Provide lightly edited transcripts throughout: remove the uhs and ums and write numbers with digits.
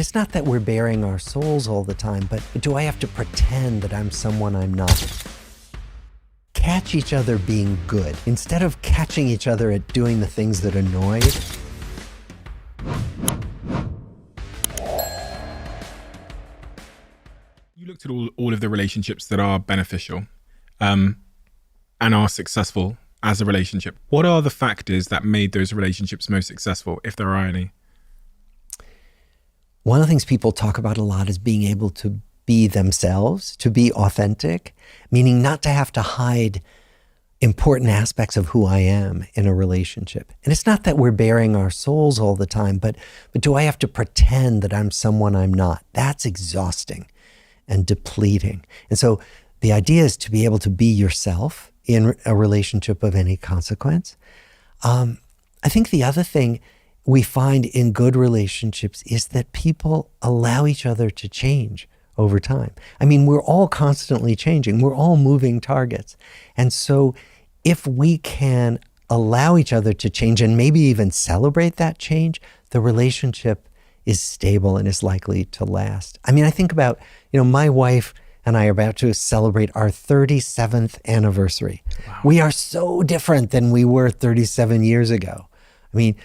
It's not that we're bearing our souls all the time, but do I have to pretend that I'm someone I'm not? Catch each other being good instead of catching each other at doing the things that annoy. You looked at all of the relationships that are beneficial and are successful as a relationship. What are the factors that made those relationships most successful, if there are any? One of the things people talk about a lot is being able to be themselves, to be authentic, meaning not to have to hide important aspects of who I am in a relationship. And it's not that we're bearing our souls all the time, but do I have to pretend that I'm someone I'm not? That's exhausting and depleting. And so the idea is to be able to be yourself in a relationship of any consequence. I think the other thing we find in good relationships is that people allow each other to change over time. I mean, we're all constantly changing. We're all moving targets. And so if we can allow each other to change and maybe even celebrate that change, the relationship is stable and is likely to last. I mean, I think about, my wife and I are about to celebrate our 37th anniversary. Wow. We are so different than we were 37 years ago. I mean,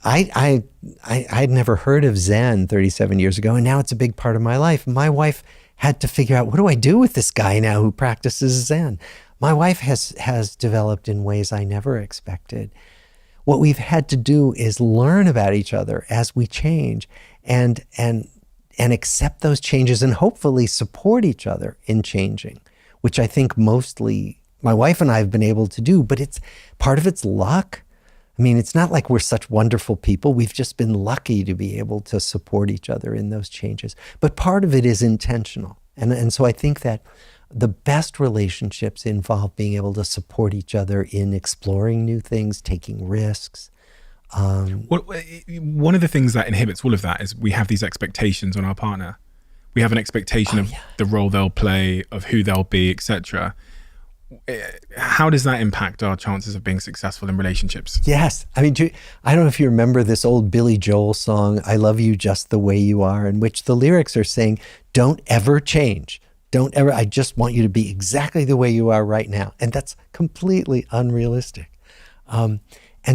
I'd never heard of Zen 37 years ago, and now it's a big part of my life. My wife had to figure out, what do I do with this guy now who practices Zen? My wife has developed in ways I never expected. What we've had to do is learn about each other as we change and accept those changes and hopefully support each other in changing, which I think mostly my wife and I have been able to do, but it's part of it's luck. I mean, it's not like we're such wonderful people. We've just been lucky to be able to support each other in those changes. But part of it is intentional. And so I think that the best relationships involve being able to support each other in exploring new things, taking risks. One of the things that inhibits all of that is we have these expectations on our partner. We have an expectation of the role they'll play, of who they'll be, etc. How does that impact our chances of being successful in relationships? Yes. I mean, I don't know if you remember this old Billy Joel song, I Love You Just the Way You Are, in which the lyrics are saying, don't ever change. Don't ever, I just want you to be exactly the way you are right now. And that's completely unrealistic. And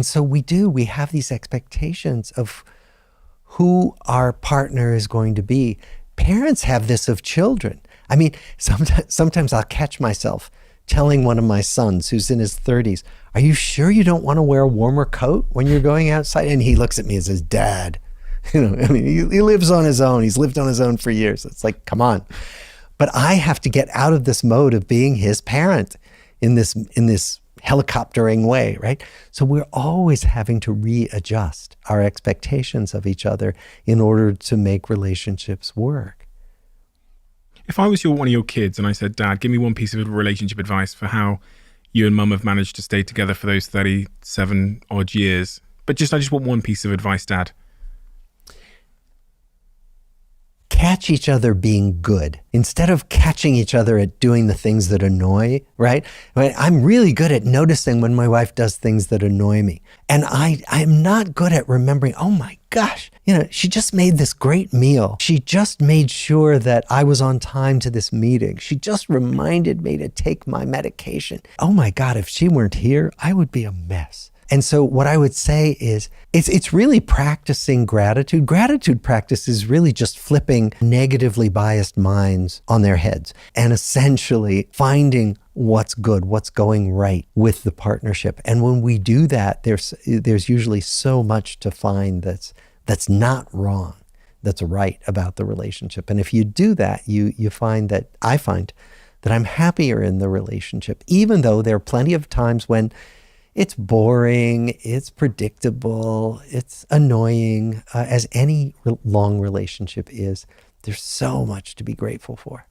so we have these expectations of who our partner is going to be. Parents have this of children. I mean, sometimes I'll catch myself telling one of my sons who's in his 30s, are you sure you don't want to wear a warmer coat when you're going outside? And he looks at me and says, Dad, I mean, he lives on his own. He's lived on his own for years. It's like, come on. But I have to get out of this mode of being his parent in this helicoptering way, right? So we're always having to readjust our expectations of each other in order to make relationships work. If I was one of your kids and I said, Dad, give me one piece of relationship advice for how you and Mum have managed to stay together for those 37 odd years, but I just want one piece of advice, Dad. Catch each other being good instead of catching each other at doing the things that annoy, right? I'm really good at noticing when my wife does things that annoy me. And I'm not good at remembering, oh my gosh, she just made this great meal. She just made sure that I was on time to this meeting. She just reminded me to take my medication. Oh my God, if she weren't here, I would be a mess. And so what I would say is it's really practicing gratitude. Gratitude practice is really just flipping negatively biased minds on their heads and essentially finding what's good, what's going right with the partnership. And when we do that, there's usually so much to find that's not wrong, that's right about the relationship. And if you do that, I find that I'm happier in the relationship, even though there are plenty of times when it's boring, it's predictable, it's annoying, as any long relationship is. There's so much to be grateful for.